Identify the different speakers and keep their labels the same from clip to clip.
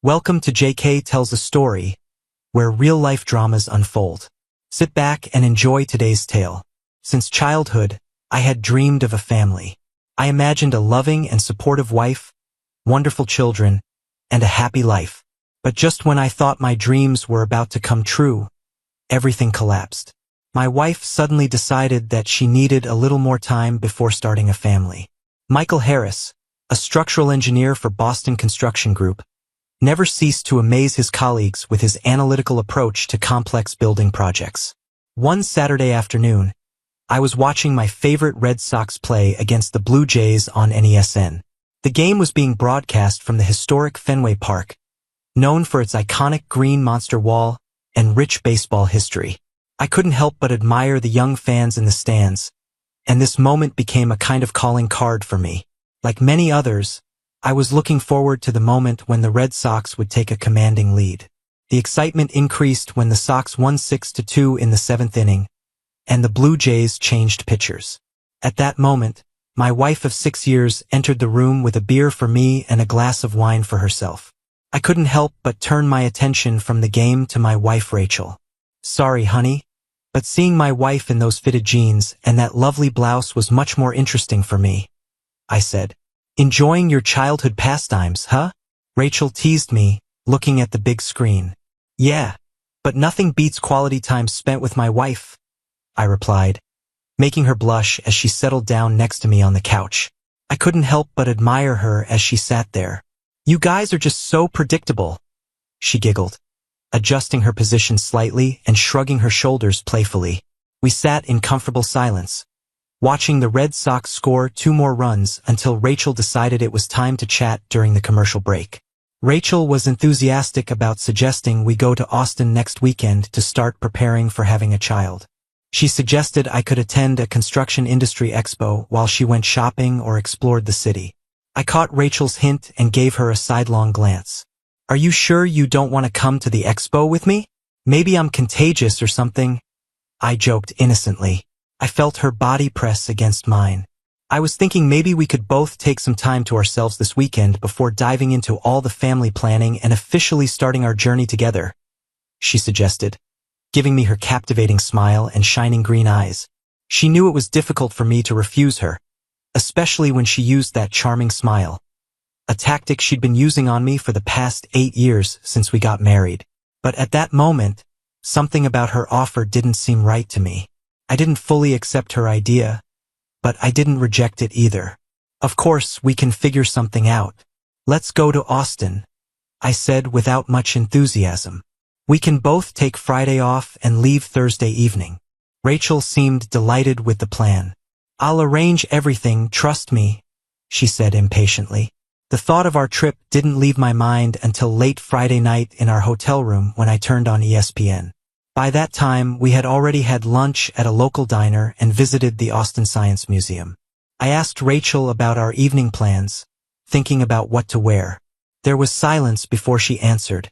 Speaker 1: Welcome to JK Tells a Story, where real-life dramas unfold. Sit back and enjoy today's tale. Since childhood, I had dreamed of a family. I imagined a loving and supportive wife, wonderful children, and a happy life. But just when I thought my dreams were about to come true, everything collapsed. My wife suddenly decided that she needed a little more time before starting a family. Michael Harris, a structural engineer for Boston Construction Group, never ceased to amaze his colleagues with his analytical approach to complex building projects. One Saturday afternoon, I was watching my favorite Red Sox play against the Blue Jays on NESN. The game was being broadcast from the historic Fenway Park, known for its iconic green monster wall and rich baseball history. I couldn't help but admire the young fans in the stands, and this moment became a kind of calling card for me. Like many others, I was looking forward to the moment when the Red Sox would take a commanding lead. The excitement increased when the Sox won 6-2 in the 7th inning, and the Blue Jays changed pitchers. At that moment, my wife of 6 years entered the room with a beer for me and a glass of wine for herself. I couldn't help but turn my attention from the game to my wife Rachel. "Sorry, honey, but seeing my wife in those fitted jeans and that lovely blouse was much more interesting for me," I said. "Enjoying your childhood pastimes, huh?" Rachel teased me, looking at the big screen. "Yeah, but nothing beats quality time spent with my wife," I replied, making her blush as she settled down next to me on the couch. I couldn't help but admire her as she sat there. "You guys are just so predictable," she giggled, adjusting her position slightly and shrugging her shoulders playfully. We sat in comfortable silence, watching the Red Sox score 2 more runs until Rachel decided it was time to chat during the commercial break. Rachel was enthusiastic about suggesting we go to Austin next weekend to start preparing for having a child. She suggested I could attend a construction industry expo while she went shopping or explored the city. I caught Rachel's hint and gave her a sidelong glance. "Are you sure you don't want to come to the expo with me? Maybe I'm contagious or something," I joked innocently. I felt her body press against mine. "I was thinking maybe we could both take some time to ourselves this weekend before diving into all the family planning and officially starting our journey together," she suggested, giving me her captivating smile and shining green eyes. She knew it was difficult for me to refuse her, especially when she used that charming smile, a tactic she'd been using on me for the past 8 years since we got married. But at that moment, something about her offer didn't seem right to me. I didn't fully accept her idea, but I didn't reject it either. "Of course, we can figure something out. Let's go to Austin," I said without much enthusiasm. "We can both take Friday off and leave Thursday evening." Rachel seemed delighted with the plan. "I'll arrange everything, trust me," she said impatiently. The thought of our trip didn't leave my mind until late Friday night in our hotel room when I turned on ESPN. By that time, we had already had lunch at a local diner and visited the Austin Science Museum. I asked Rachel about our evening plans, thinking about what to wear. There was silence before she answered,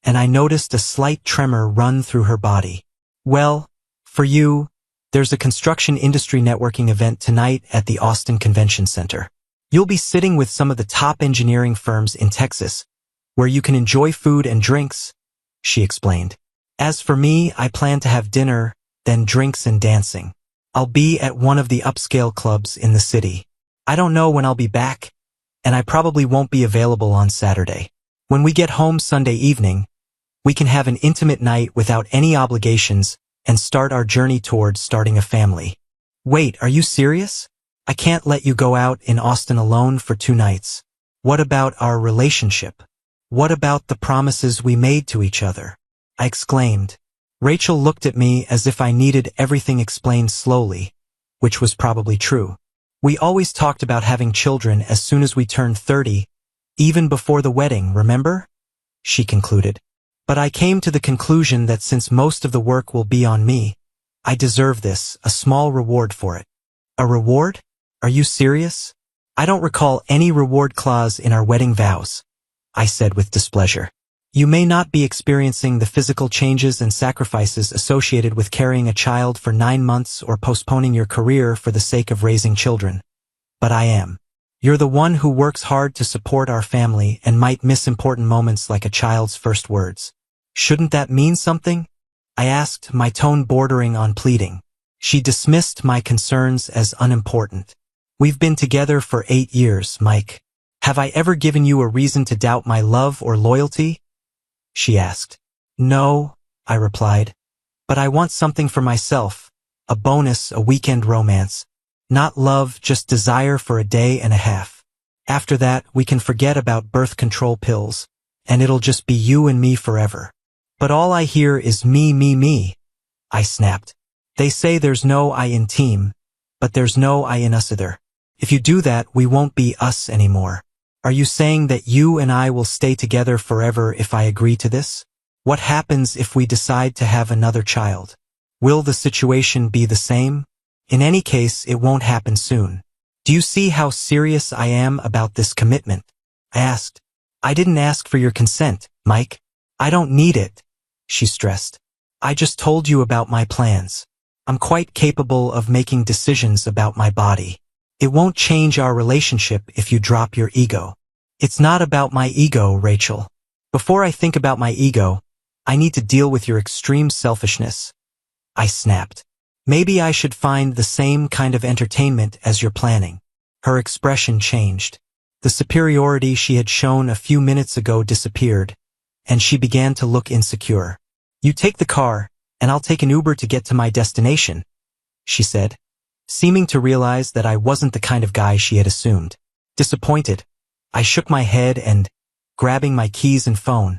Speaker 1: and I noticed a slight tremor run through her body. "Well, for you, there's a construction industry networking event tonight at the Austin Convention Center. You'll be sitting with some of the top engineering firms in Texas, where you can enjoy food and drinks," she explained. "As for me, I plan to have dinner, then drinks and dancing. I'll be at one of the upscale clubs in the city. I don't know when I'll be back, and I probably won't be available on Saturday. When we get home Sunday evening, we can have an intimate night without any obligations and start our journey towards starting a family." "Wait, are you serious? I can't let you go out in Austin alone for 2 nights. What about our relationship? What about the promises we made to each other?" I exclaimed. Rachel looked at me as if I needed everything explained slowly, which was probably true. "We always talked about having children as soon as we turned 30, even before the wedding, remember?" she concluded. "But I came to the conclusion that since most of the work will be on me, I deserve this, a small reward for it." "A reward? Are you serious?" "I don't recall any reward clause in our wedding vows," I said with displeasure. "You may not be experiencing the physical changes and sacrifices associated with carrying a child for 9 months or postponing your career for the sake of raising children, but I am. You're the one who works hard to support our family and might miss important moments like a child's first words. Shouldn't that mean something? I asked, my tone bordering on pleading. She dismissed my concerns as unimportant. We've been together for 8 years, Mike. Have I ever given you a reason to doubt my love or loyalty? She asked. No, I replied. But I want something for myself. A bonus, a weekend romance. Not love, just desire for a day and a half. After that, we can forget about birth control pills, and it'll just be you and me forever. But all I hear is me, I snapped. They say there's no I in team, but there's no I in us either. If you do that, we won't be us anymore. Are you saying that you and I will stay together forever if I agree to this? What happens if we decide to have another child? Will the situation be the same? In any case, it won't happen soon. Do you see how serious I am about this commitment? I asked. I didn't ask for your consent, Mike. I don't need it, she stressed. I just told you about my plans. I'm quite capable of making decisions about my body. It won't change our relationship if you drop your ego. It's not about my ego, Rachel. Before I think about my ego, I need to deal with your extreme selfishness. I snapped. Maybe I should find the same kind of entertainment as you're planning. Her expression changed. The superiority she had shown a few minutes ago disappeared, and she began to look insecure. You take the car, and I'll take an Uber to get to my destination, she said, seeming to realize that I wasn't the kind of guy she had assumed. Disappointed, I shook my head and, grabbing my keys and phone,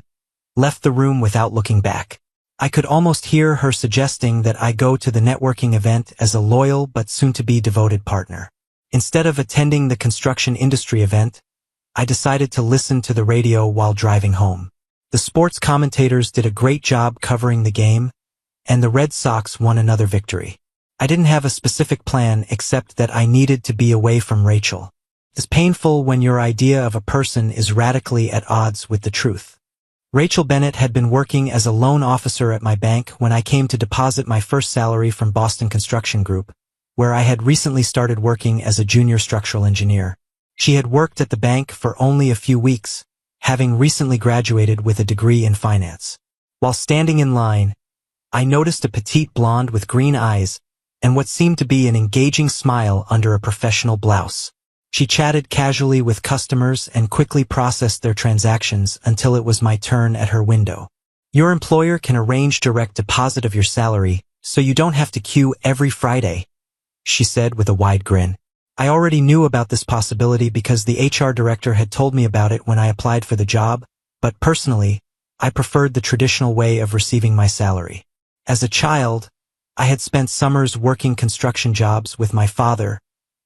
Speaker 1: left the room without looking back. I could almost hear her suggesting that I go to the networking event as a loyal but soon-to-be devoted partner. Instead of attending the construction industry event, I decided to listen to the radio while driving home. The sports commentators did a great job covering the game, and the Red Sox won another victory. I didn't have a specific plan except that I needed to be away from Rachel. It's painful when your idea of a person is radically at odds with the truth. Rachel Bennett had been working as a loan officer at my bank when I came to deposit my first salary from Boston Construction Group, where I had recently started working as a junior structural engineer. She had worked at the bank for only a few weeks, having recently graduated with a degree in finance. While standing in line, I noticed a petite blonde with green eyes and what seemed to be an engaging smile under a professional blouse. She chatted casually with customers and quickly processed their transactions until it was my turn at her window. Your employer can arrange direct deposit of your salary, so you don't have to queue every Friday, she said with a wide grin. I already knew about this possibility because the HR director had told me about it when I applied for the job, but personally, I preferred the traditional way of receiving my salary. As a child, I had spent summers working construction jobs with my father,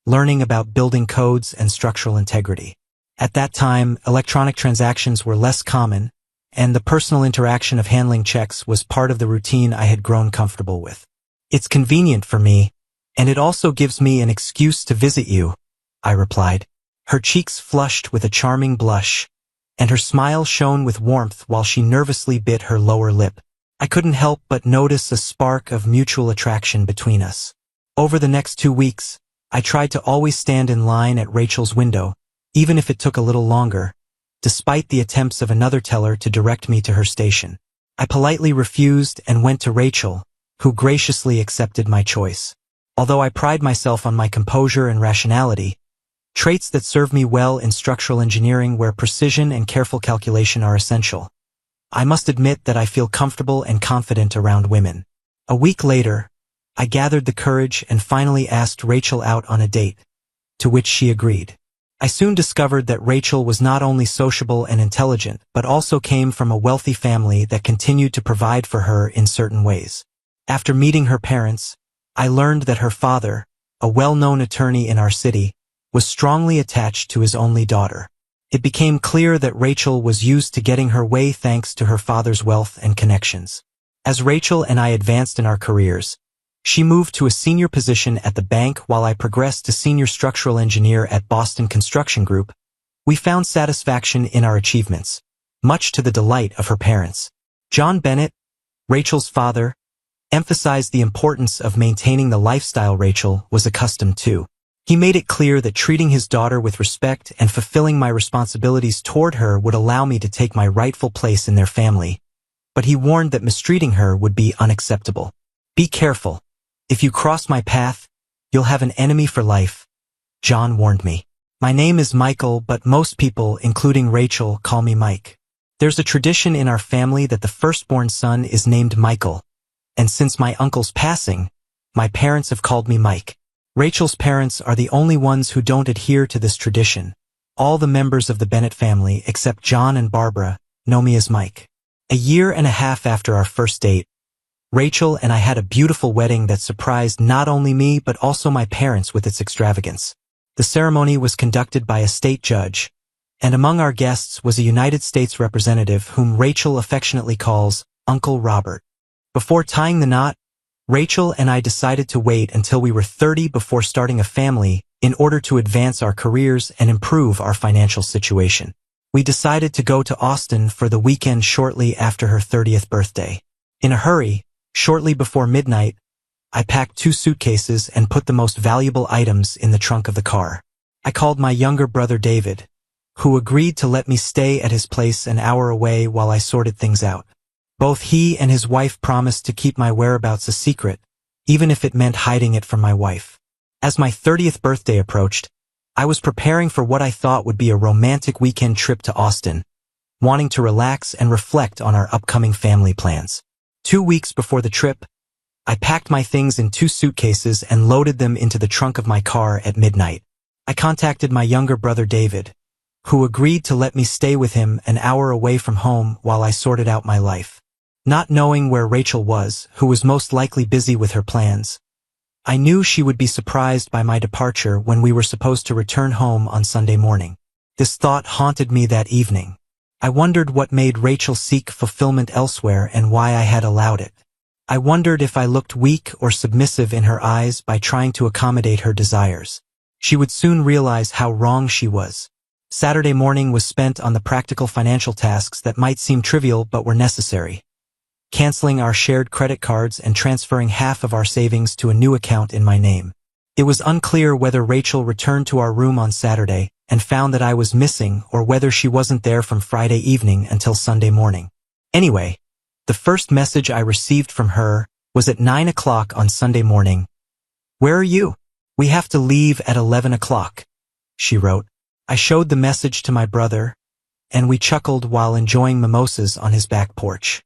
Speaker 1: learning about building codes and structural integrity. At that time, electronic transactions were less common, and the personal interaction of handling checks was part of the routine I had grown comfortable with. It's convenient for me, and it also gives me an excuse to visit you, I replied. Her cheeks flushed with a charming blush, and her smile shone with warmth while she nervously bit her lower lip. I couldn't help but notice a spark of mutual attraction between us. Over the next 2 weeks, I tried to always stand in line at Rachel's window, even if it took a little longer, despite the attempts of another teller to direct me to her station. I politely refused and went to Rachel, who graciously accepted my choice. Although I pride myself on my composure and rationality, traits that serve me well in structural engineering where precision and careful calculation are essential, I must admit that I feel comfortable and confident around women. A week later, I gathered the courage and finally asked Rachel out on a date, to which she agreed. I soon discovered that Rachel was not only sociable and intelligent, but also came from a wealthy family that continued to provide for her in certain ways. After meeting her parents, I learned that her father, a well-known attorney in our city, was strongly attached to his only daughter. It became clear that Rachel was used to getting her way thanks to her father's wealth and connections. As Rachel and I advanced in our careers, she moved to a senior position at the bank while I progressed to senior structural engineer at Boston Construction Group. We found satisfaction in our achievements, much to the delight of her parents. John Bennett, Rachel's father, emphasized the importance of maintaining the lifestyle Rachel was accustomed to. He made it clear that treating his daughter with respect and fulfilling my responsibilities toward her would allow me to take my rightful place in their family, but he warned that mistreating her would be unacceptable. "Be careful. If you cross my path, you'll have an enemy for life," John warned me. "My name is Michael, but most people, including Rachel, call me Mike. There's a tradition in our family that the firstborn son is named Michael, and since my uncle's passing, my parents have called me Mike. Rachel's parents are the only ones who don't adhere to this tradition. All the members of the Bennett family, except John and Barbara, know me as Mike." A year and a half after our first date, Rachel and I had a beautiful wedding that surprised not only me but also my parents with its extravagance. The ceremony was conducted by a state judge, and among our guests was a United States representative whom Rachel affectionately calls Uncle Robert. Before tying the knot, Rachel and I decided to wait until we were 30 before starting a family in order to advance our careers and improve our financial situation. We decided to go to Austin for the weekend shortly after her 30th birthday. In a hurry, shortly before midnight, I packed 2 suitcases and put the most valuable items in the trunk of the car. I called my younger brother David, who agreed to let me stay at his place an hour away while I sorted things out. Both he and his wife promised to keep my whereabouts a secret, even if it meant hiding it from my wife. As my 30th birthday approached, I was preparing for what I thought would be a romantic weekend trip to Austin, wanting to relax and reflect on our upcoming family plans. 2 weeks before the trip, I packed my things in 2 suitcases and loaded them into the trunk of my car at midnight. I contacted my younger brother David, who agreed to let me stay with him an hour away from home while I sorted out my life. Not knowing where Rachel was, who was most likely busy with her plans, I knew she would be surprised by my departure when we were supposed to return home on Sunday morning. This thought haunted me that evening. I wondered what made Rachel seek fulfillment elsewhere and why I had allowed it. I wondered if I looked weak or submissive in her eyes by trying to accommodate her desires. She would soon realize how wrong she was. Saturday morning was spent on the practical financial tasks that might seem trivial but were necessary. Canceling our shared credit cards and transferring half of our savings to a new account in my name. It was unclear whether Rachel returned to our room on Saturday and found that I was missing or whether she wasn't there from Friday evening until Sunday morning. Anyway, the first message I received from her was at 9 o'clock on Sunday morning. "Where are you? We have to leave at 11 o'clock, she wrote. I showed the message to my brother, and we chuckled while enjoying mimosas on his back porch.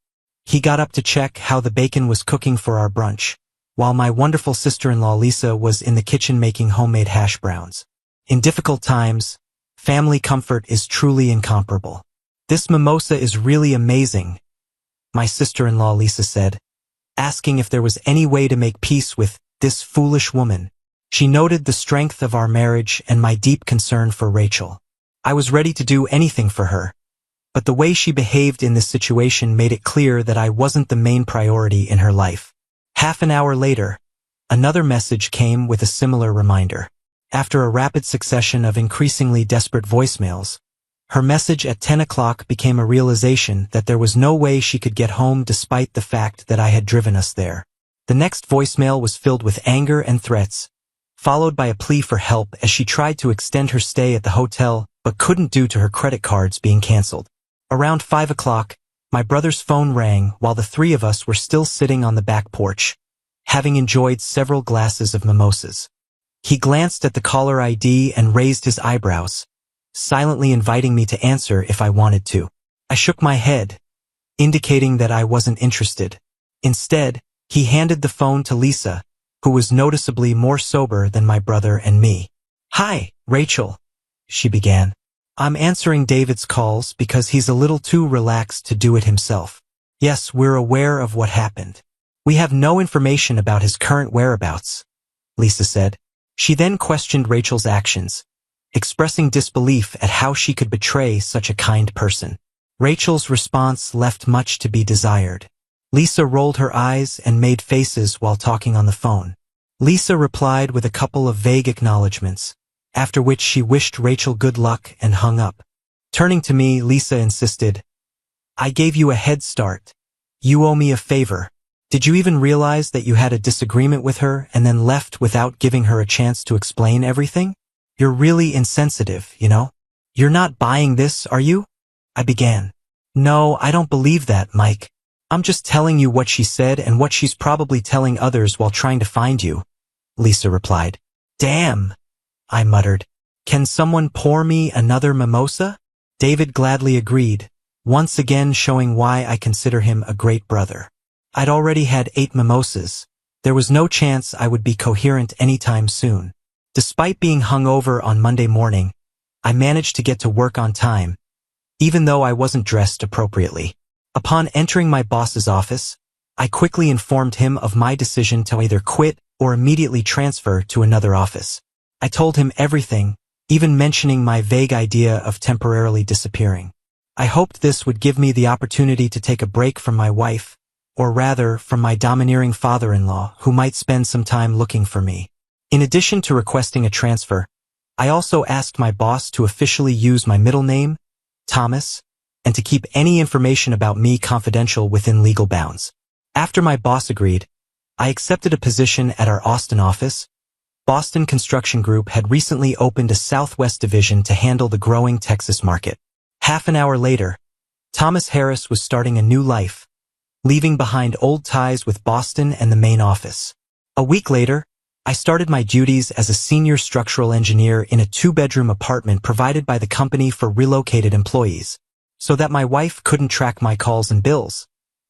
Speaker 1: He got up to check how the bacon was cooking for our brunch, while my wonderful sister-in-law Lisa was in the kitchen making homemade hash browns. In difficult times, family comfort is truly incomparable. "This mimosa is really amazing," my sister-in-law Lisa said, asking if there was any way to make peace with this foolish woman. She noted the strength of our marriage and my deep concern for Rachel. I was ready to do anything for her, but the way she behaved in this situation made it clear that I wasn't the main priority in her life. Half an hour later, another message came with a similar reminder. After a rapid succession of increasingly desperate voicemails, her message at 10 o'clock became a realization that there was no way she could get home despite the fact that I had driven us there. The next voicemail was filled with anger and threats, followed by a plea for help as she tried to extend her stay at the hotel but couldn't due to her credit cards being canceled. Around 5 o'clock, my brother's phone rang while the 3 of us were still sitting on the back porch, having enjoyed several glasses of mimosas. He glanced at the caller ID and raised his eyebrows, silently inviting me to answer if I wanted to. I shook my head, indicating that I wasn't interested. Instead, he handed the phone to Lisa, who was noticeably more sober than my brother and me. "Hi, Rachel," she began. "I'm answering David's calls because he's a little too relaxed to do it himself. Yes, we're aware of what happened. We have no information about his current whereabouts," Lisa said. She then questioned Rachel's actions, expressing disbelief at how she could betray such a kind person. Rachel's response left much to be desired. Lisa rolled her eyes and made faces while talking on the phone. Lisa replied with a couple of vague acknowledgments, after which she wished Rachel good luck and hung up. Turning to me, Lisa insisted, "I gave you a head start. You owe me a favor." Did you even realize that you had a disagreement with her and then left without giving her a chance to explain everything? You're really insensitive, you know? You're not buying this, are you? I began. No, I don't believe that, Mike. I'm just telling you what she said and what she's probably telling others while trying to find you, Lisa replied. Damn, I muttered. Can someone pour me another mimosa? David gladly agreed, once again showing why I consider him a great brother. I'd already had 8 mimosas. There was no chance I would be coherent anytime soon. Despite being hungover on Monday morning, I managed to get to work on time, even though I wasn't dressed appropriately. Upon entering my boss's office, I quickly informed him of my decision to either quit or immediately transfer to another office. I told him everything, even mentioning my vague idea of temporarily disappearing. I hoped this would give me the opportunity to take a break from my wife, or rather from my domineering father-in-law, who might spend some time looking for me. In addition to requesting a transfer, I also asked my boss to officially use my middle name, Thomas, and to keep any information about me confidential within legal bounds. After my boss agreed, I accepted a position at our Austin office. Boston Construction Group had recently opened a Southwest division to handle the growing Texas market. Half an hour later, Thomas Harris was starting a new life, leaving behind old ties with Boston and the main office. A week later, I started my duties as a senior structural engineer in a 2-bedroom apartment provided by the company for relocated employees. So that my wife couldn't track my calls and bills,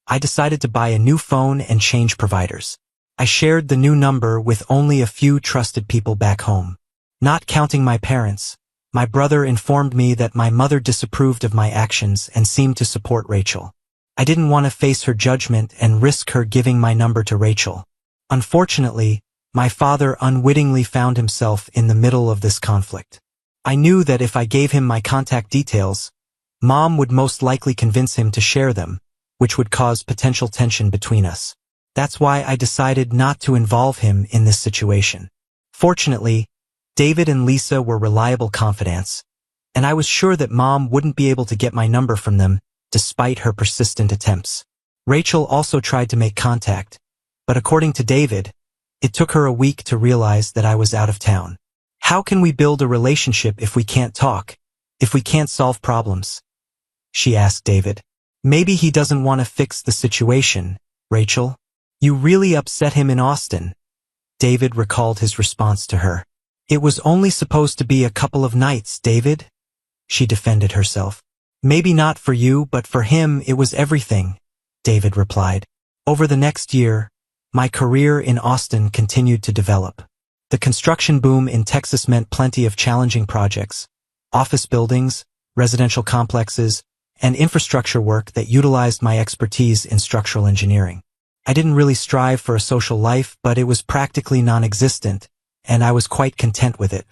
Speaker 1: I decided to buy a new phone and change providers. I shared the new number with only a few trusted people back home. Not counting my parents, my brother informed me that my mother disapproved of my actions and seemed to support Rachel. I didn't want to face her judgment and risk her giving my number to Rachel. Unfortunately, my father unwittingly found himself in the middle of this conflict. I knew that if I gave him my contact details, Mom would most likely convince him to share them, which would cause potential tension between us. That's why I decided not to involve him in this situation. Fortunately, David and Lisa were reliable confidants, and I was sure that Mom wouldn't be able to get my number from them despite her persistent attempts. Rachel also tried to make contact, but according to David, it took her a week to realize that I was out of town. How can we build a relationship if we can't talk, if we can't solve problems? She asked David. Maybe he doesn't want to fix the situation, Rachel. You really upset him in Austin. David recalled his response to her. It was only supposed to be a couple of nights, David. She defended herself. Maybe not for you, but for him it was everything, David replied. Over the next year, my career in Austin continued to develop. The construction boom in Texas meant plenty of challenging projects, office buildings, residential complexes, and infrastructure work that utilized my expertise in structural engineering. I didn't really strive for a social life, but it was practically non-existent, and I was quite content with it.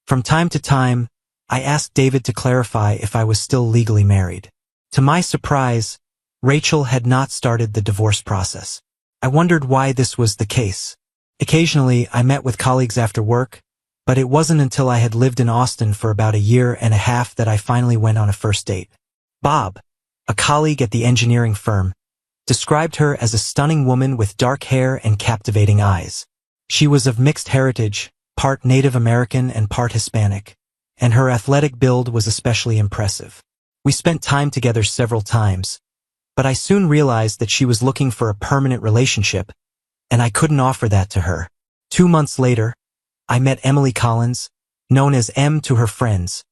Speaker 1: From time to time, I asked David to clarify if I was still legally married. To my surprise, Rachel had not started the divorce process. I wondered why this was the case. Occasionally, I met with colleagues after work, but it wasn't until I had lived in Austin for about a year and a half that I finally went on a first date. Bob, a colleague at the engineering firm, described her as a stunning woman with dark hair and captivating eyes. She was of mixed heritage, part Native American and part Hispanic, and her athletic build was especially impressive. We spent time together several times, but I soon realized that she was looking for a permanent relationship, and I couldn't offer that to her. 2 months later, I met Emily Collins, known as M to her friends,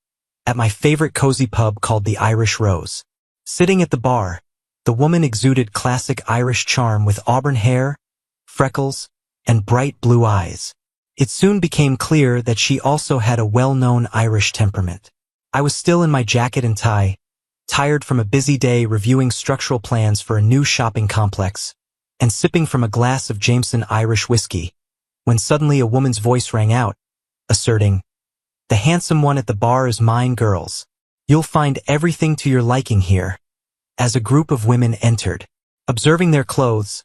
Speaker 1: at my favorite cozy pub called the Irish Rose. Sitting at the bar, the woman exuded classic Irish charm with auburn hair, freckles, and bright blue eyes. It soon became clear that she also had a well-known Irish temperament. I was still in my jacket and tie, tired from a busy day reviewing structural plans for a new shopping complex, and sipping from a glass of Jameson Irish whiskey, when suddenly a woman's voice rang out, asserting, "The handsome one at the bar is mine, girls. You'll find everything to your liking here." As a group of women entered, observing their clothes,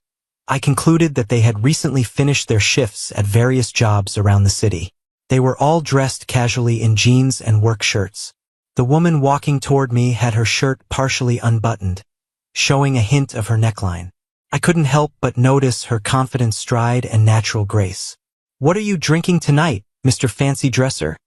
Speaker 1: I concluded that they had recently finished their shifts at various jobs around the city. They were all dressed casually in jeans and work shirts. The woman walking toward me had her shirt partially unbuttoned, showing a hint of her neckline. I couldn't help but notice her confident stride and natural grace. "What are you drinking tonight, Mr. Fancy Dresser?"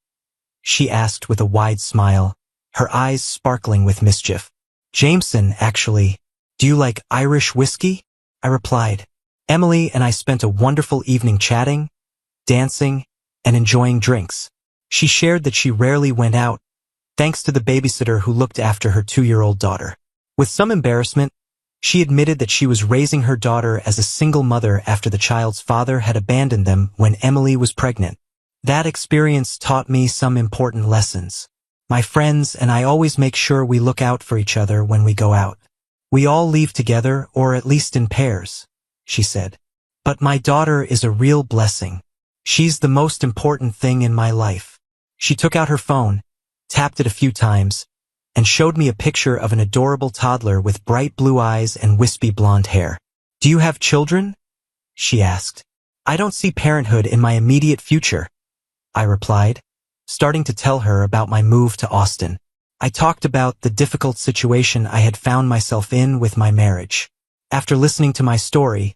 Speaker 1: she asked with a wide smile, her eyes sparkling with mischief. "Jameson, actually. Do you like Irish whiskey?" I replied. Emily and I spent a wonderful evening chatting, dancing, and enjoying drinks. She shared that she rarely went out, thanks to the babysitter who looked after her 2-year-old daughter. With some embarrassment, she admitted that she was raising her daughter as a single mother after the child's father had abandoned them when Emily was pregnant. That experience taught me some important lessons. My friends and I always make sure we look out for each other when we go out. We all leave together, or at least in pairs, she said. But my daughter is a real blessing. She's the most important thing in my life. She took out her phone, tapped it a few times, and showed me a picture of an adorable toddler with bright blue eyes and wispy blonde hair. "Do you have children?" she asked. "I don't see parenthood in my immediate future," I replied, starting to tell her about my move to Austin. I talked about the difficult situation I had found myself in with my marriage. After listening to my story,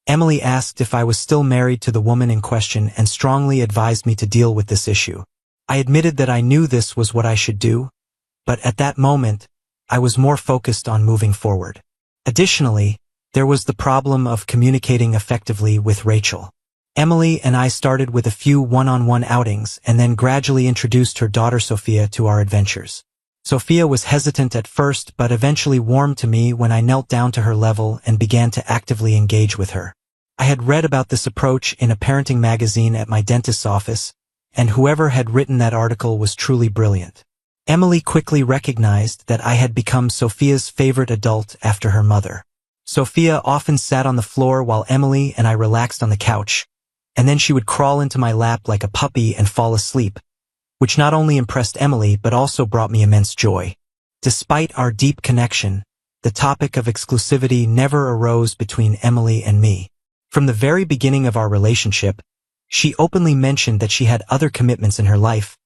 Speaker 1: Emily asked if I was still married to the woman in question and strongly advised me to deal with this issue. I admitted that I knew this was what I should do, but at that moment, I was more focused on moving forward. Additionally, there was the problem of communicating effectively with Rachel. Emily and I started with a few one-on-one outings and then gradually introduced her daughter Sophia to our adventures. Sophia was hesitant at first but eventually warmed to me when I knelt down to her level and began to actively engage with her. I had read about this approach in a parenting magazine at my dentist's office, and whoever had written that article was truly brilliant. Emily quickly recognized that I had become Sophia's favorite adult after her mother. Sophia often sat on the floor while Emily and I relaxed on the couch, and then she would crawl into my lap like a puppy and fall asleep, which not only impressed Emily but also brought me immense joy. Despite our deep connection, the topic of exclusivity never arose between Emily and me. From the very beginning of our relationship, she openly mentioned that she had other commitments in her life,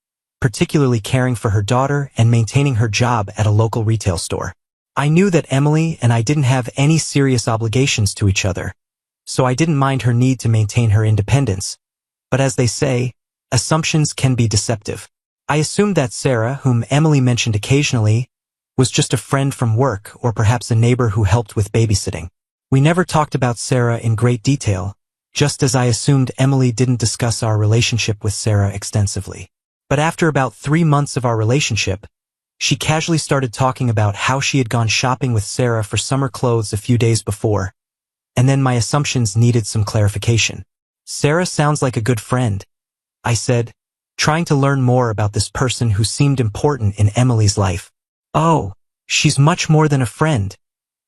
Speaker 1: particularly caring for her daughter and maintaining her job at a local retail store. I knew that Emily and I didn't have any serious obligations to each other, so I didn't mind her need to maintain her independence. But as they say, assumptions can be deceptive. I assumed that Sarah, whom Emily mentioned occasionally, was just a friend from work or perhaps a neighbor who helped with babysitting. We never talked about Sarah in great detail, just as I assumed Emily didn't discuss our relationship with Sarah extensively. But after about 3 months of our relationship, she casually started talking about how she had gone shopping with Sarah for summer clothes a few days before, and then my assumptions needed some clarification. "Sarah sounds like a good friend," I said, trying to learn more about this person who seemed important in Emily's life. "Oh, she's much more than a friend,"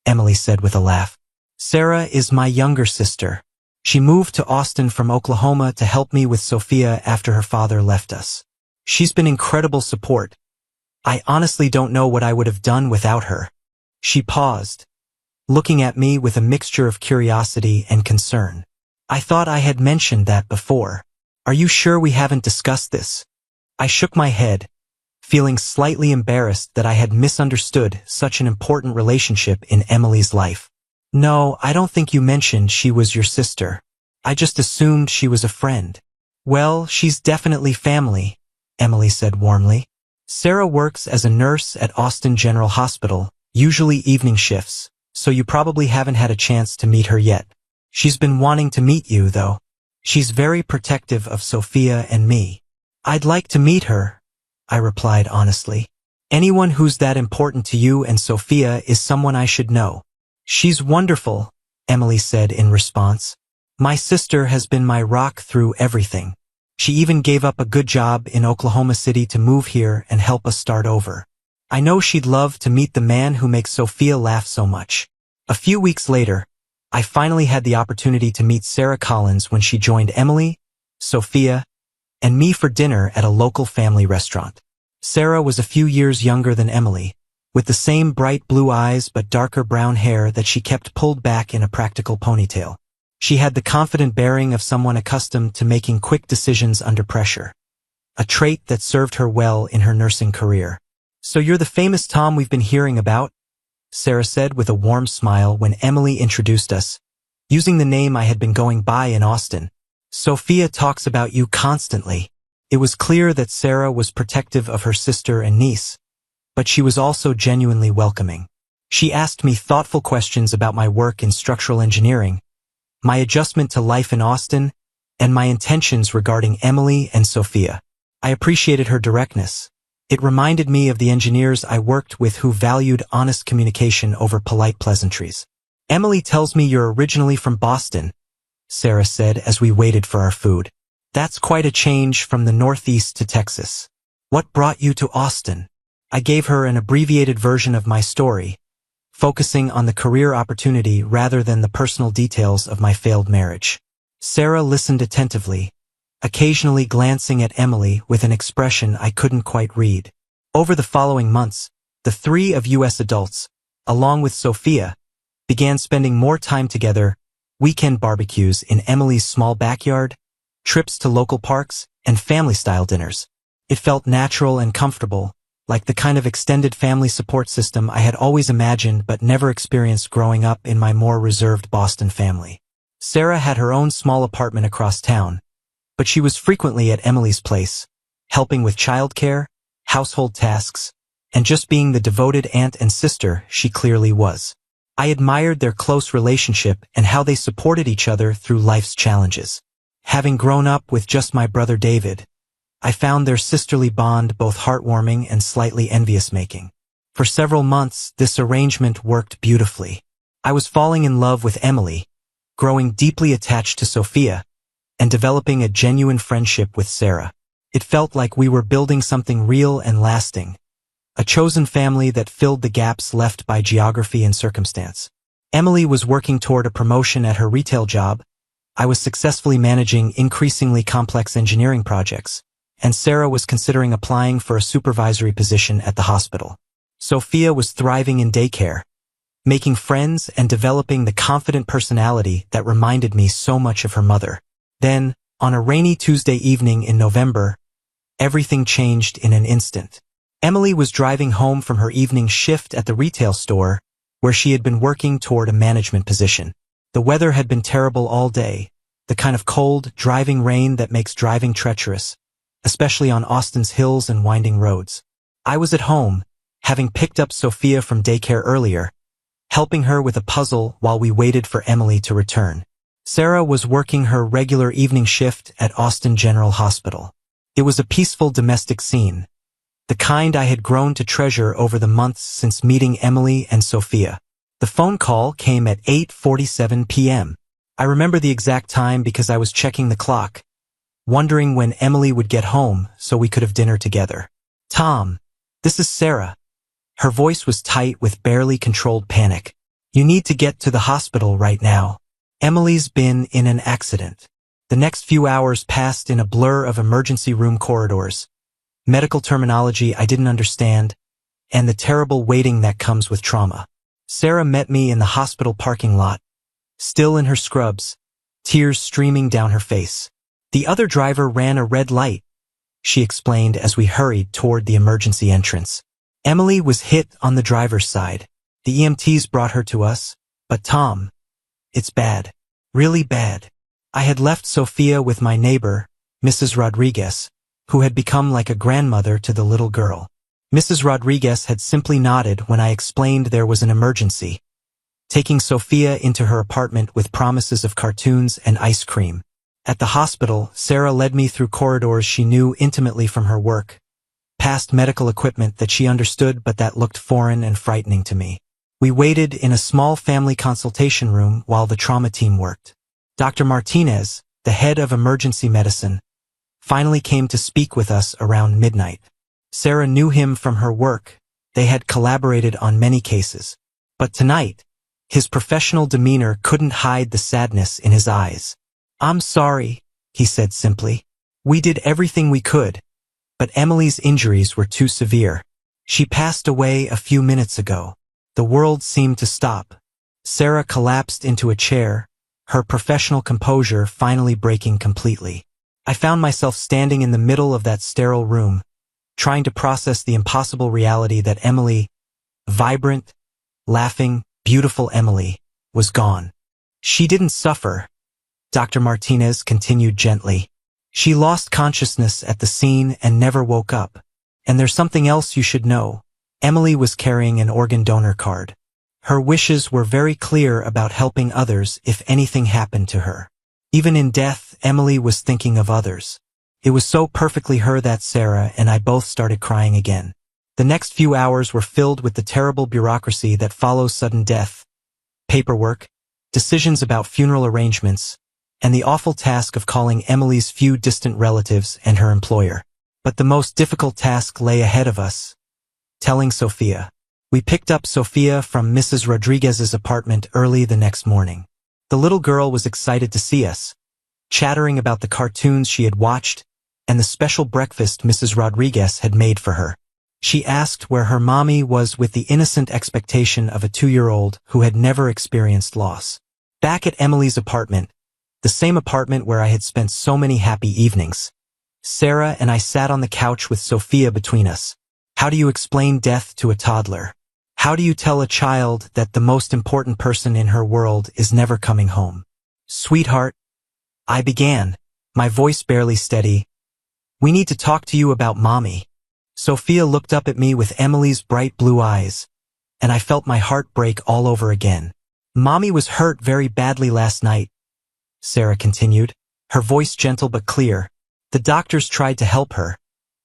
Speaker 1: Emily said with a laugh. "Sarah is my younger sister. She moved to Austin from Oklahoma to help me with Sophia after her father left us. She's been incredible support. I honestly don't know what I would have done without her." She paused, looking at me with a mixture of curiosity and concern. "I thought I had mentioned that before. Are you sure we haven't discussed this?" I shook my head, feeling slightly embarrassed that I had misunderstood such an important relationship in Emily's life. "No, I don't think you mentioned she was your sister. I just assumed she was a friend." "Well, she's definitely family," Emily said warmly. "Sarah works as a nurse at Austin General Hospital, usually evening shifts, so you probably haven't had a chance to meet her yet. She's been wanting to meet you, though. She's very protective of Sophia and me." "I'd like to meet her," I replied honestly. "Anyone who's that important to you and Sophia is someone I should know." "She's wonderful," Emily said in response. "My sister has been my rock through everything. She even gave up a good job in Oklahoma City to move here and help us start over. I know she'd love to meet the man who makes Sophia laugh so much." A few weeks later, I finally had the opportunity to meet Sarah Collins when she joined Emily, Sophia, and me for dinner at a local family restaurant. Sarah was a few years younger than Emily, with the same bright blue eyes but darker brown hair that she kept pulled back in a practical ponytail. She had the confident bearing of someone accustomed to making quick decisions under pressure, a trait that served her well in her nursing career. "So you're the famous Tom we've been hearing about?" Sarah said with a warm smile when Emily introduced us, using the name I had been going by in Austin. Sophia talks about you constantly. It was clear that Sarah was protective of her sister and niece, but she was also genuinely welcoming. She asked me thoughtful questions about my work in structural engineering, my adjustment to life in Austin, and my intentions regarding Emily and Sophia. I appreciated her directness. It reminded me of the engineers I worked with who valued honest communication over polite pleasantries. Emily tells me you're originally from Boston, Sarah said as we waited for our food. That's quite a change from the Northeast to Texas. What brought you to Austin? I gave her an abbreviated version of my story, focusing on the career opportunity rather than the personal details of my failed marriage. Sarah listened attentively, occasionally glancing at Emily with an expression I couldn't quite read. Over the following months, the three of U.S. adults, along with Sophia, began spending more time together, weekend barbecues in Emily's small backyard, trips to local parks, and family-style dinners. It felt natural and comfortable, like the kind of extended family support system I had always imagined but never experienced growing up in my more reserved Boston family. Sarah had her own small apartment across town, but she was frequently at Emily's place, helping with childcare, household tasks, and just being the devoted aunt and sister she clearly was. I admired their close relationship and how they supported each other through life's challenges. Having grown up with just my brother David, I found their sisterly bond both heartwarming and slightly envious-making. For several months, this arrangement worked beautifully. I was falling in love with Emily, growing deeply attached to Sophia, and developing a genuine friendship with Sarah. It felt like we were building something real and lasting, a chosen family that filled the gaps left by geography and circumstance. Emily was working toward a promotion at her retail job. I was successfully managing increasingly complex engineering projects, and Sarah was considering applying for a supervisory position at the hospital. Sophia was thriving in daycare, making friends and developing the confident personality that reminded me so much of her mother. Then, on a rainy Tuesday evening in November, everything changed in an instant. Emily was driving home from her evening shift at the retail store, where she had been working toward a management position. The weather had been terrible all day, the kind of cold, driving rain that makes driving treacherous, especially on Austin's hills and winding roads. I was at home, having picked up Sophia from daycare earlier, helping her with a puzzle while we waited for Emily to return. Sarah was working her regular evening shift at Austin General Hospital. It was a peaceful domestic scene, the kind I had grown to treasure over the months since meeting Emily and Sophia. The phone call came at 8:47 p.m. I remember the exact time because I was checking the clock, wondering when Emily would get home so we could have dinner together. "Tom, this is Sarah." Her voice was tight with barely controlled panic. "You need to get to the hospital right now. Emily's been in an accident." The next few hours passed in a blur of emergency room corridors, medical terminology I didn't understand, and the terrible waiting that comes with trauma. Sarah met me in the hospital parking lot, still in her scrubs, tears streaming down her face. "The other driver ran a red light," she explained as we hurried toward the emergency entrance. "Emily was hit on the driver's side. The EMTs brought her to us, but Tom, it's bad. Really bad." I had left Sophia with my neighbor, Mrs. Rodriguez, who had become like a grandmother to the little girl. Mrs. Rodriguez had simply nodded when I explained there was an emergency, taking Sophia into her apartment with promises of cartoons and ice cream. At the hospital, Sarah led me through corridors she knew intimately from her work, past medical equipment that she understood but that looked foreign and frightening to me. We waited in a small family consultation room while the trauma team worked. Dr. Martinez, the head of emergency medicine, finally came to speak with us around midnight. Sarah knew him from her work. They had collaborated on many cases. But tonight, his professional demeanor couldn't hide the sadness in his eyes. "I'm sorry," he said simply. "We did everything we could, but Emily's injuries were too severe. She passed away a few minutes ago." The world seemed to stop. Sarah collapsed into a chair, her professional composure finally breaking completely. I found myself standing in the middle of that sterile room, trying to process the impossible reality that Emily, vibrant, laughing, beautiful Emily, was gone. She didn't suffer, Dr. Martinez continued gently. She lost consciousness at the scene and never woke up. And there's something else you should know. Emily was carrying an organ donor card. Her wishes were very clear about helping others if anything happened to her. Even in death, Emily was thinking of others. It was so perfectly her that Sarah and I both started crying again. The next few hours were filled with the terrible bureaucracy that follows sudden death, paperwork, decisions about funeral arrangements, and the awful task of calling Emily's few distant relatives and her employer. But the most difficult task lay ahead of us. Telling Sophia. We picked up Sophia from Mrs. Rodriguez's apartment early the next morning. The little girl was excited to see us, chattering about the cartoons she had watched and the special breakfast Mrs. Rodriguez had made for her. She asked where her mommy was with the innocent expectation of a 2-year-old who had never experienced loss. Back at Emily's apartment, the same apartment where I had spent so many happy evenings, Sarah and I sat on the couch with Sophia between us. How do you explain death to a toddler? How do you tell a child that the most important person in her world is never coming home? Sweetheart, I began, my voice barely steady. We need to talk to you about Mommy. Sophia looked up at me with Emily's bright blue eyes, and I felt my heart break all over again. Mommy was hurt very badly last night, Sarah continued, her voice gentle but clear. The doctors tried to help her,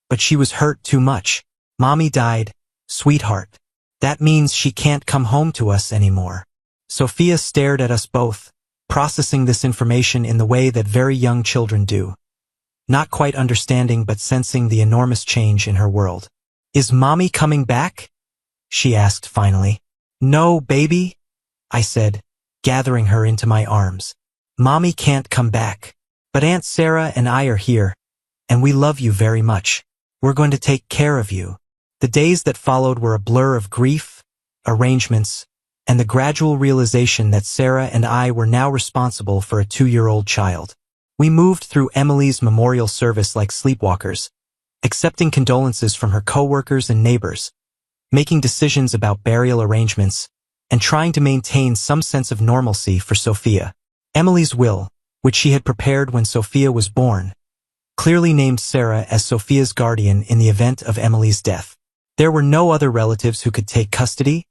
Speaker 1: but she was hurt too much. Mommy died, sweetheart. That means she can't come home to us anymore. Sophia stared at us both, processing this information in the way that very young children do. Not quite understanding but sensing the enormous change in her world. Is Mommy coming back? She asked finally. No, baby, I said, gathering her into my arms. Mommy can't come back. But Aunt Sarah and I are here, and we love you very much. We're going to take care of you. The days that followed were a blur of grief, arrangements, and the gradual realization that Sarah and I were now responsible for a 2-year-old child. We moved through Emily's memorial service like sleepwalkers, accepting condolences from her coworkers and neighbors, making decisions about burial arrangements, and trying to maintain some sense of normalcy for Sophia. Emily's will, which she had prepared when Sophia was born, clearly named Sarah as Sophia's guardian in the event of Emily's death. There were no other relatives who could take custody.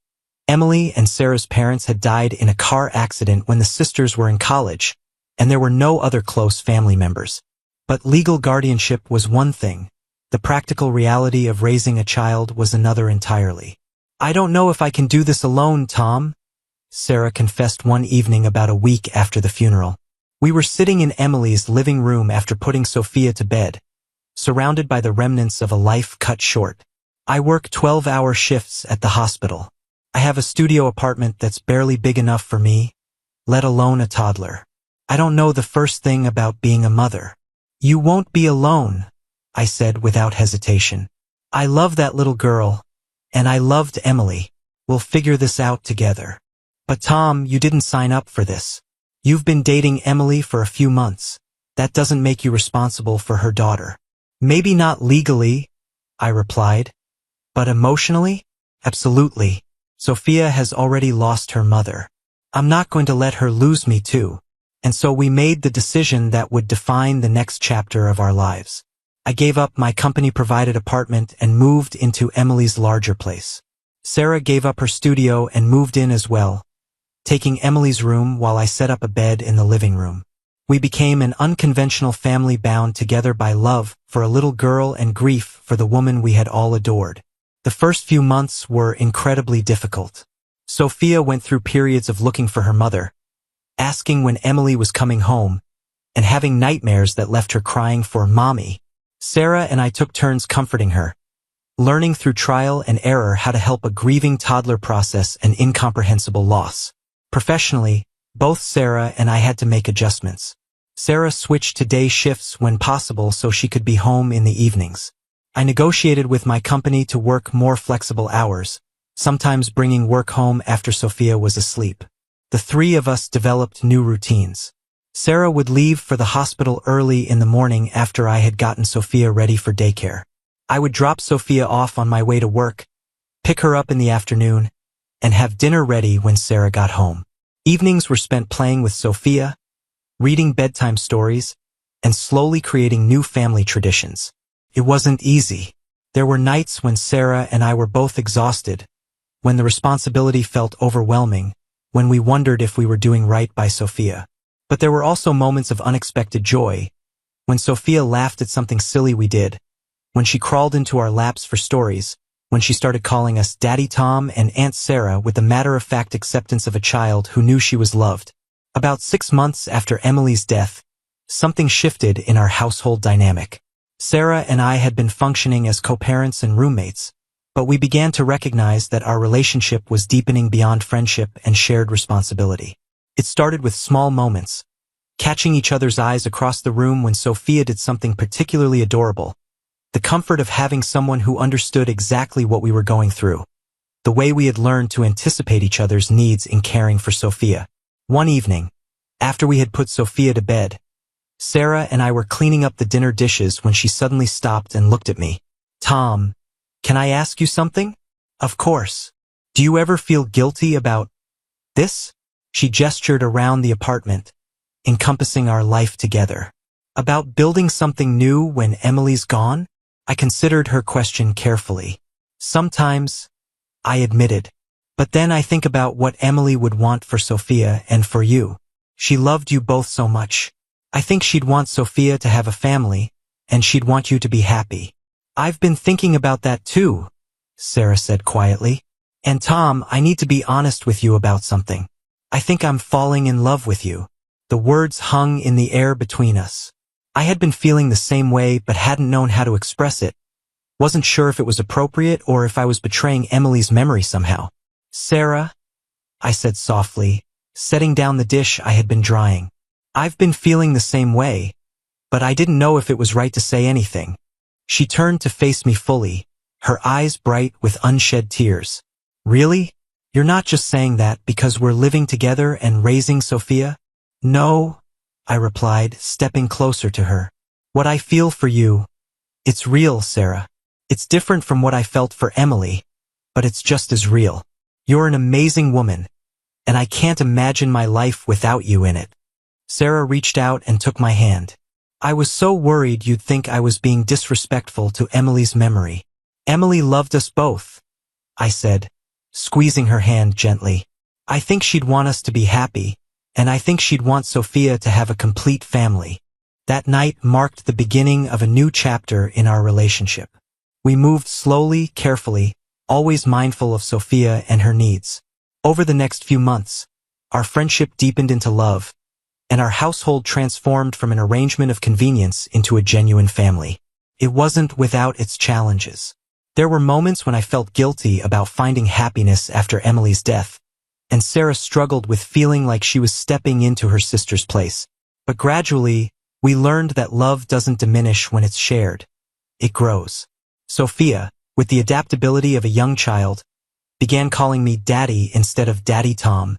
Speaker 1: Emily and Sarah's parents had died in a car accident when the sisters were in college, and there were no other close family members. But legal guardianship was one thing. The practical reality of raising a child was another entirely. I don't know if I can do this alone, Tom, Sarah confessed one evening about a week after the funeral. We were sitting in Emily's living room after putting Sophia to bed, surrounded by the remnants of a life cut short. I work 12-hour shifts at the hospital. I have a studio apartment that's barely big enough for me, let alone a toddler. I don't know the first thing about being a mother. You won't be alone, I said without hesitation. I love that little girl, and I loved Emily. We'll figure this out together. But Tom, you didn't sign up for this. You've been dating Emily for a few months. That doesn't make you responsible for her daughter. Maybe not legally, I replied. But emotionally? Absolutely. Sophia has already lost her mother. I'm not going to let her lose me too. And so we made the decision that would define the next chapter of our lives. I gave up my company-provided apartment and moved into Emily's larger place. Sarah gave up her studio and moved in as well, taking Emily's room while I set up a bed in the living room. We became an unconventional family bound together by love for a little girl and grief for the woman we had all adored. The first few months were incredibly difficult. Sophia went through periods of looking for her mother, asking when Emily was coming home, and having nightmares that left her crying for Mommy. Sarah and I took turns comforting her, learning through trial and error how to help a grieving toddler process an incomprehensible loss. Professionally, both Sarah and I had to make adjustments. Sarah switched to day shifts when possible so she could be home in the evenings. I negotiated with my company to work more flexible hours, sometimes bringing work home after Sophia was asleep. The three of us developed new routines. Sarah would leave for the hospital early in the morning after I had gotten Sophia ready for daycare. I would drop Sophia off on my way to work, pick her up in the afternoon, and have dinner ready when Sarah got home. Evenings were spent playing with Sophia, reading bedtime stories, and slowly creating new family traditions. It wasn't easy. There were nights when Sarah and I were both exhausted, when the responsibility felt overwhelming, when we wondered if we were doing right by Sophia. But there were also moments of unexpected joy, when Sophia laughed at something silly we did, when she crawled into our laps for stories, when she started calling us Daddy Tom and Aunt Sarah with the matter-of-fact acceptance of a child who knew she was loved. About 6 months after Emily's death, something shifted in our household dynamic. Sarah and I had been functioning as co-parents and roommates, but we began to recognize that our relationship was deepening beyond friendship and shared responsibility. It started with small moments, catching each other's eyes across the room when Sophia did something particularly adorable, the comfort of having someone who understood exactly what we were going through, the way we had learned to anticipate each other's needs in caring for Sophia. One evening, after we had put Sophia to bed, Sarah and I were cleaning up the dinner dishes when she suddenly stopped and looked at me. "Tom, can I ask you something?" "Of course. Do you ever feel guilty about this?" She gestured around the apartment, encompassing our life together. "About building something new when Emily's gone?" I considered her question carefully. "Sometimes," I admitted. "But then I think about what Emily would want for Sophia and for you. She loved you both so much. I think she'd want Sophia to have a family, and she'd want you to be happy." "I've been thinking about that too," Sarah said quietly. "And Tom, I need to be honest with you about something. I think I'm falling in love with you." The words hung in the air between us. I had been feeling the same way but hadn't known how to express it. Wasn't sure if it was appropriate or if I was betraying Emily's memory somehow. "Sarah," I said softly, setting down the dish I had been drying. "I've been feeling the same way, but I didn't know if it was right to say anything." She turned to face me fully, her eyes bright with unshed tears. "Really? You're not just saying that because we're living together and raising Sophia?" "No," I replied, stepping closer to her. "What I feel for you, it's real, Sarah. It's different from what I felt for Emily, but it's just as real. You're an amazing woman, and I can't imagine my life without you in it." Sarah reached out and took my hand. "I was so worried you'd think I was being disrespectful to Emily's memory." "Emily loved us both," I said, squeezing her hand gently. "I think she'd want us to be happy, and I think she'd want Sophia to have a complete family." That night marked the beginning of a new chapter in our relationship. We moved slowly, carefully, always mindful of Sophia and her needs. Over the next few months, our friendship deepened into love, and our household transformed from an arrangement of convenience into a genuine family. It wasn't without its challenges. There were moments when I felt guilty about finding happiness after Emily's death, and Sarah struggled with feeling like she was stepping into her sister's place. But gradually, we learned that love doesn't diminish when it's shared. It grows. Sophia, with the adaptability of a young child, began calling me Daddy instead of Daddy Tom,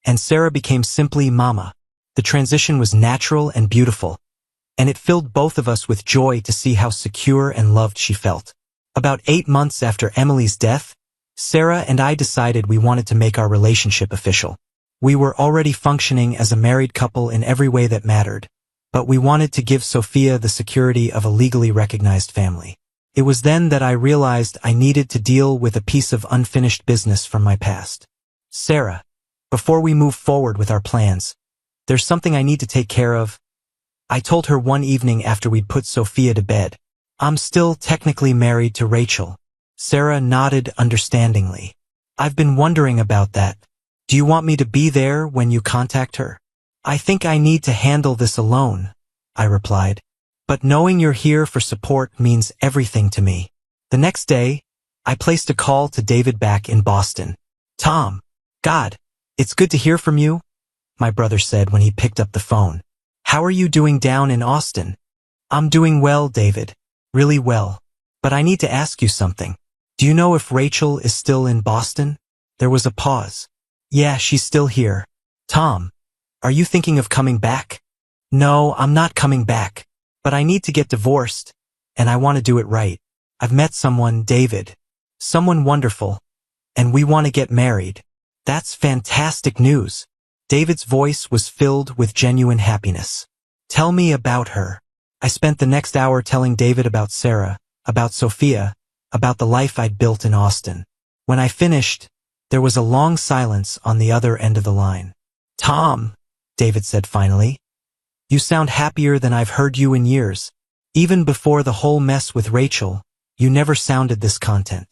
Speaker 1: and Sarah became simply Mama. The transition was natural and beautiful, and it filled both of us with joy to see how secure and loved she felt. About 8 months after Emily's death, Sarah and I decided we wanted to make our relationship official. We were already functioning as a married couple in every way that mattered, but we wanted to give Sophia the security of a legally recognized family. It was then that I realized I needed to deal with a piece of unfinished business from my past. "Sarah, before we move forward with our plans, there's something I need to take care of," I told her one evening after we'd put Sophia to bed. "I'm still technically married to Rachel." Sarah nodded understandingly. "I've been wondering about that. Do you want me to be there when you contact her?" "I think I need to handle this alone," I replied. "But knowing you're here for support means everything to me." The next day, I placed a call to David back in Boston. "Tom, God, it's good to hear from you," my brother said when he picked up the phone. "How are you doing down in Austin?" "I'm doing well, David. Really well. But I need to ask you something. Do you know if Rachel is still in Boston?" There was a pause. "Yeah, she's still here." "Tom, are you thinking of coming back?" "No, I'm not coming back. But I need to get divorced, and I want to do it right. I've met someone, David. Someone wonderful. and we want to get married. That's fantastic news. David's voice was filled with genuine happiness. Tell me about her. I spent the next hour telling David about Sarah, about Sophia, about the life I'd built in Austin. When I finished, there was a long silence on the other end of the line. Tom, David said finally, you sound happier than I've heard you in years. Even before the whole mess with Rachel, you never sounded this content.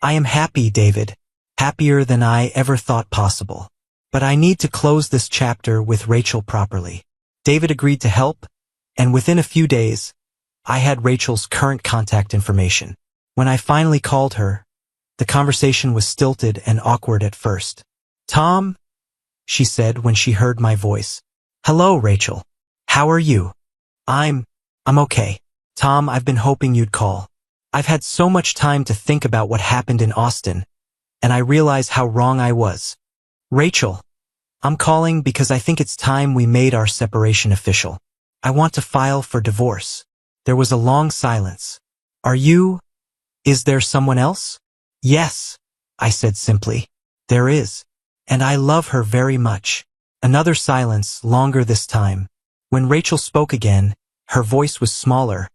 Speaker 1: I am happy, David. Happier than I ever thought possible. But I need to close this chapter with Rachel properly. David agreed to help, and within a few days, I had Rachel's current contact information. When I finally called her, the conversation was stilted and awkward at first. Tom, she said when she heard my voice. Hello, Rachel. How are you? I'm okay. Tom, I've been hoping you'd call. I've had so much time to think about what happened in Austin, and I realize how wrong I was. Rachel, I'm calling because I think it's time we made our separation official. I want to file for divorce. There was a long silence. Is there someone else? Yes, I said simply. There is. And I love her very much. Another silence, longer this time. When Rachel spoke again, her voice was smaller,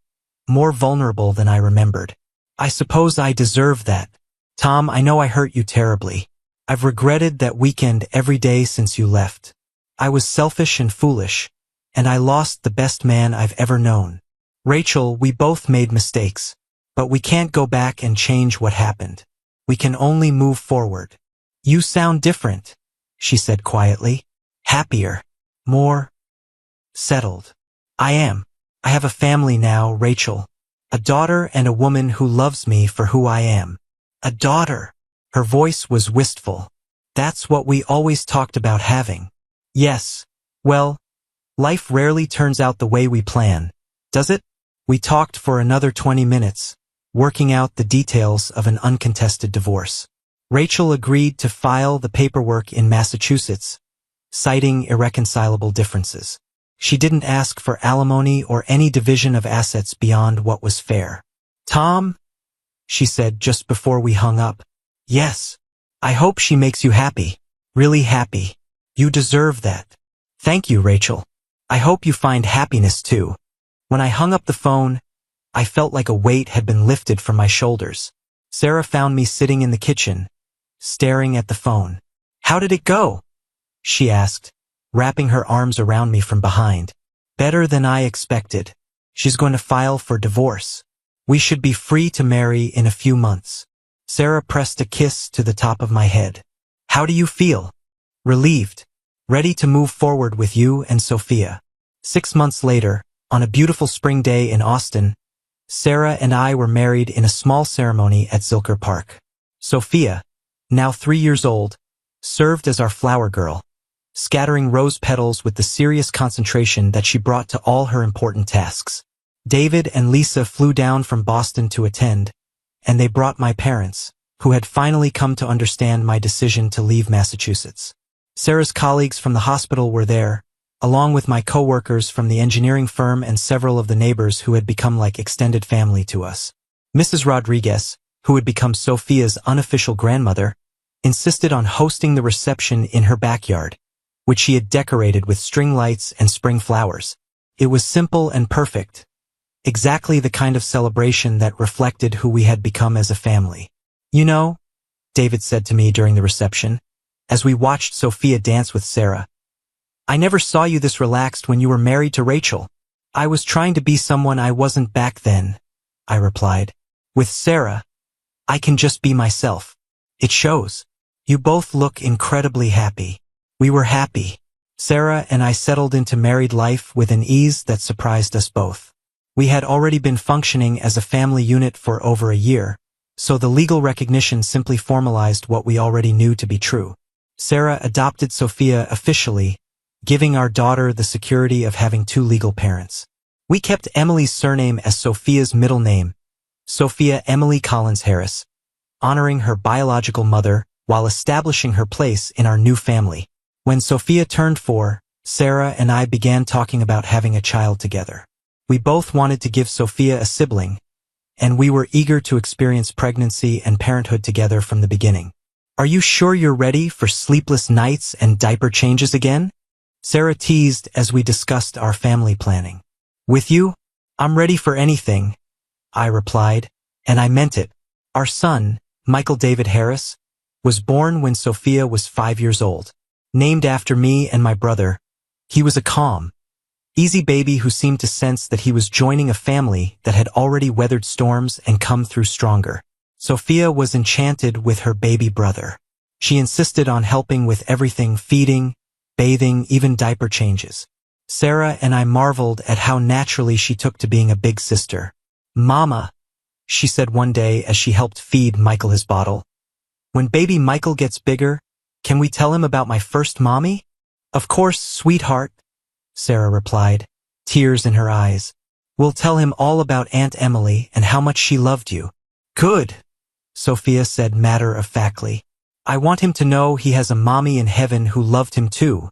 Speaker 1: more vulnerable than I remembered. I suppose I deserve that. Tom, I know I hurt you terribly. I've regretted that weekend every day since you left. I was selfish and foolish, and I lost the best man I've ever known. Rachel, we both made mistakes, but we can't go back and change what happened. We can only move forward. You sound different, she said quietly. Happier. More settled. I am. I have a family now, Rachel. A daughter and a woman who loves me for who I am. A daughter. Her voice was wistful. That's what we always talked about having. Yes. Well, life rarely turns out the way we plan, does it? We talked for another 20 minutes, working out the details of an uncontested divorce. Rachel agreed to file the paperwork in Massachusetts, citing irreconcilable differences. She didn't ask for alimony or any division of assets beyond what was fair. Tom, she said just before we hung up. Yes. I hope she makes you happy. Really happy. You deserve that. Thank you, Rachel. I hope you find happiness too. When I hung up the phone, I felt like a weight had been lifted from my shoulders. Sarah found me sitting in the kitchen, staring at the phone. How did it go? She asked, wrapping her arms around me from behind. Better than I expected. She's going to file for divorce. We should be free to marry in a few months. Sarah pressed a kiss to the top of my head. How do you feel? Relieved. Ready to move forward with you and Sophia. 6 months later, on a beautiful spring day in Austin, Sarah and I were married in a small ceremony at Zilker Park. Sophia, now 3 years old, served as our flower girl, scattering rose petals with the serious concentration that she brought to all her important tasks. David and Lisa flew down from Boston to attend, and they brought my parents, who had finally come to understand my decision to leave Massachusetts. Sarah's colleagues from the hospital were there, along with my co-workers from the engineering firm and several of the neighbors who had become like extended family to us. Mrs. Rodriguez, who had become Sophia's unofficial grandmother, insisted on hosting the reception in her backyard, which she had decorated with string lights and spring flowers. It was simple and perfect, exactly the kind of celebration that reflected who we had become as a family. You know, David said to me during the reception, as we watched Sophia dance with Sarah, I never saw you this relaxed when you were married to Rachel. I was trying to be someone I wasn't back then, I replied. With Sarah, I can just be myself. It shows. You both look incredibly happy. We were happy. Sarah and I settled into married life with an ease that surprised us both. We had already been functioning as a family unit for over a year, so the legal recognition simply formalized what we already knew to be true. Sarah adopted Sophia officially, giving our daughter the security of having 2 legal parents. We kept Emily's surname as Sophia's middle name, Sophia Emily Collins Harris, honoring her biological mother while establishing her place in our new family. When Sophia turned 4, Sarah and I began talking about having a child together. We both wanted to give Sophia a sibling, and we were eager to experience pregnancy and parenthood together from the beginning. Are you sure you're ready for sleepless nights and diaper changes again? Sarah teased as we discussed our family planning. With you? I'm ready for anything, I replied, and I meant it. Our son, Michael David Harris, was born when Sophia was 5 years old. Named after me and my brother, he was a calm, easy baby who seemed to sense that he was joining a family that had already weathered storms and come through stronger. Sophia was enchanted with her baby brother. She insisted on helping with everything: feeding, bathing, even diaper changes. Sarah and I marveled at how naturally she took to being a big sister. "Mama," she said one day as she helped feed Michael his bottle, "when baby Michael gets bigger, can we tell him about my first mommy?" "Of course, sweetheart," Sarah replied, tears in her eyes. "We'll tell him all about Aunt Emily and how much she loved you." "Good," Sophia said matter-of-factly. "I want him to know he has a mommy in heaven who loved him too,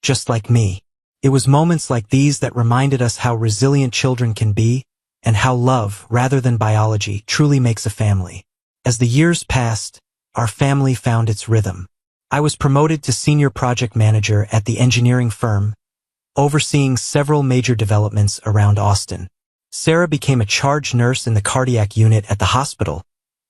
Speaker 1: just like me." It was moments like these that reminded us how resilient children can be, and how love, rather than biology, truly makes a family. As the years passed, our family found its rhythm. I was promoted to senior project manager at the engineering firm, overseeing several major developments around Austin. Sarah became a charge nurse in the cardiac unit at the hospital,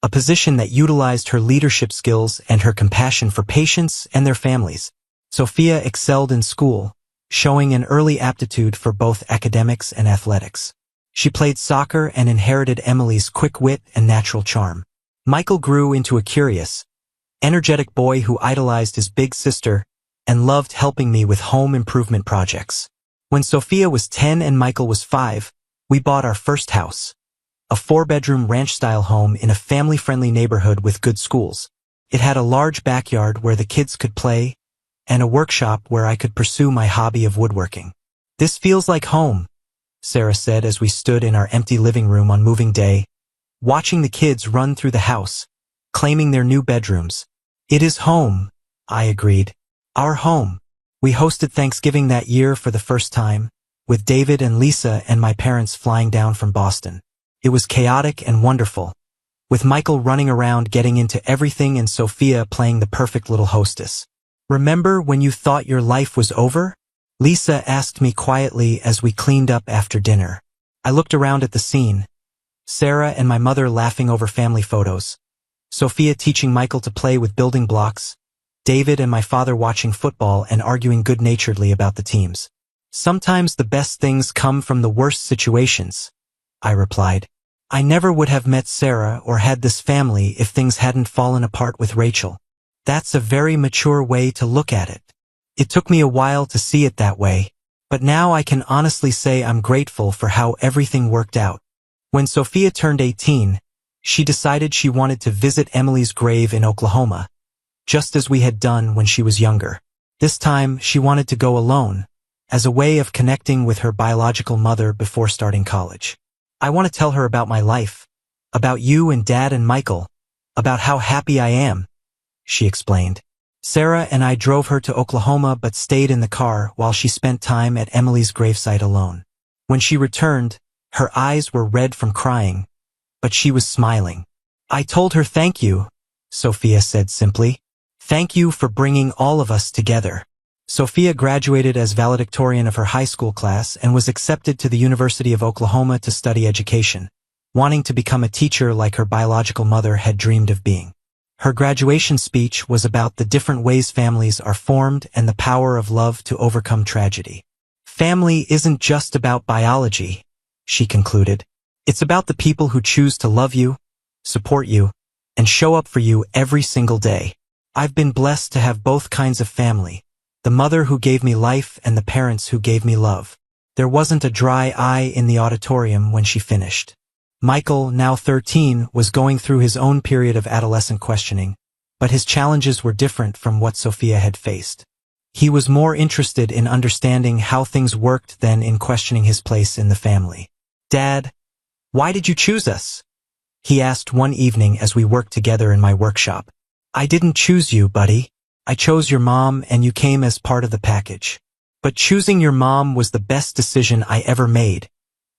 Speaker 1: a position that utilized her leadership skills and her compassion for patients and their families. Sophia excelled in school, showing an early aptitude for both academics and athletics. She played soccer and inherited Emily's quick wit and natural charm. Michael grew into a curious, energetic boy who idolized his big sister and loved helping me with home improvement projects. When Sophia was 10 and Michael was 5, we bought our first house, a 4-bedroom ranch-style home in a family-friendly neighborhood with good schools. It had a large backyard where the kids could play, and a workshop where I could pursue my hobby of woodworking. "This feels like home," Sarah said as we stood in our empty living room on moving day, watching the kids run through the house, claiming their new bedrooms. "It is home," I agreed. "Our home." We hosted Thanksgiving that year for the first time, with David and Lisa and my parents flying down from Boston. It was chaotic and wonderful, with Michael running around getting into everything and Sophia playing the perfect little hostess. "Remember when you thought your life was over?" Lisa asked me quietly as we cleaned up after dinner. I looked around at the scene, Sarah and my mother laughing over family photos, Sophia teaching Michael to play with building blocks, David and my father watching football and arguing good-naturedly about the teams. "Sometimes the best things come from the worst situations," I replied. I never would have met Sarah or had this family if things hadn't fallen apart with Rachel. That's a very mature way to look at it. It took me a while to see it that way, but now I can honestly say I'm grateful for how everything worked out. When Sophia turned 18, she decided she wanted to visit Emily's grave in Oklahoma, just as we had done when she was younger. This time, she wanted to go alone, as a way of connecting with her biological mother before starting college. "I want to tell her about my life, about you and Dad and Michael, about how happy I am," she explained. Sarah and I drove her to Oklahoma but stayed in the car while she spent time at Emily's gravesite alone. When she returned, her eyes were red from crying, but she was smiling. "I told her thank you," Sophia said simply. "Thank you for bringing all of us together." Sophia graduated as valedictorian of her high school class and was accepted to the University of Oklahoma to study education, wanting to become a teacher like her biological mother had dreamed of being. Her graduation speech was about the different ways families are formed and the power of love to overcome tragedy. "Family isn't just about biology," she concluded. "It's about the people who choose to love you, support you, and show up for you every single day. I've been blessed to have both kinds of family, the mother who gave me life and the parents who gave me love." There wasn't a dry eye in the auditorium when she finished. Michael, now 13, was going through his own period of adolescent questioning, but his challenges were different from what Sophia had faced. He was more interested in understanding how things worked than in questioning his place in the family. "Dad, why did you choose us?" he asked one evening as we worked together in my workshop. "I didn't choose you, buddy. I chose your mom and you came as part of the package. But choosing your mom was the best decision I ever made,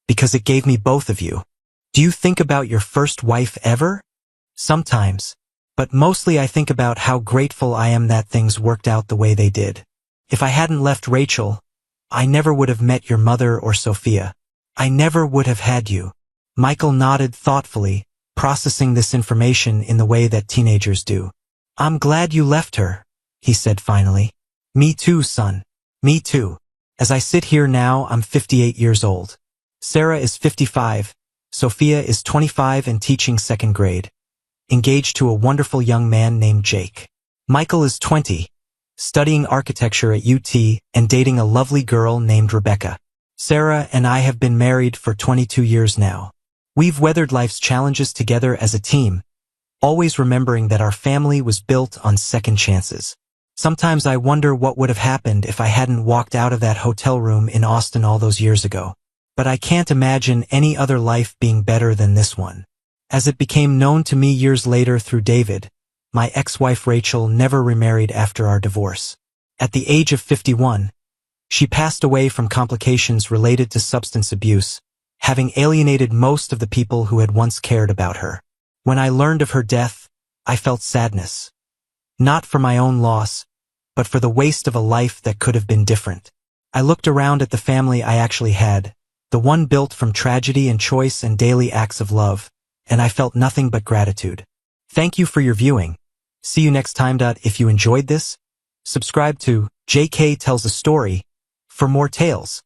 Speaker 1: because it gave me both of you. Do you think about your first wife ever?" "Sometimes," But mostly I think about how grateful I am that things worked out the way they did. If I hadn't left Rachel, I never would have met your mother or Sophia. I never would have had you. Michael nodded thoughtfully, processing this information in the way that teenagers do. I'm glad you left her, he said finally. Me too, son. Me too. As I sit here now, I'm 58 years old. Sarah is 55. Sophia is 25 and teaching second grade, engaged to a wonderful young man named Jake. Michael is 20, studying architecture at UT and dating a lovely girl named Rebecca. Sarah and I have been married for 22 years now. We've weathered life's challenges together as a team, always remembering that our family was built on second chances. Sometimes I wonder what would have happened if I hadn't walked out of that hotel room in Austin all those years ago. But I can't imagine any other life being better than this one. As it became known to me years later through David, my ex-wife Rachel never remarried after our divorce. At the age of 51, she passed away from complications related to substance abuse, having alienated most of the people who had once cared about her. When I learned of her death, I felt sadness. Not for my own loss, but for the waste of a life that could have been different. I looked around at the family I actually had, the one built from tragedy and choice and daily acts of love, and I felt nothing but gratitude. Thank you for your viewing. See you next time. If you enjoyed this, subscribe to JK Tells a Story for more tales.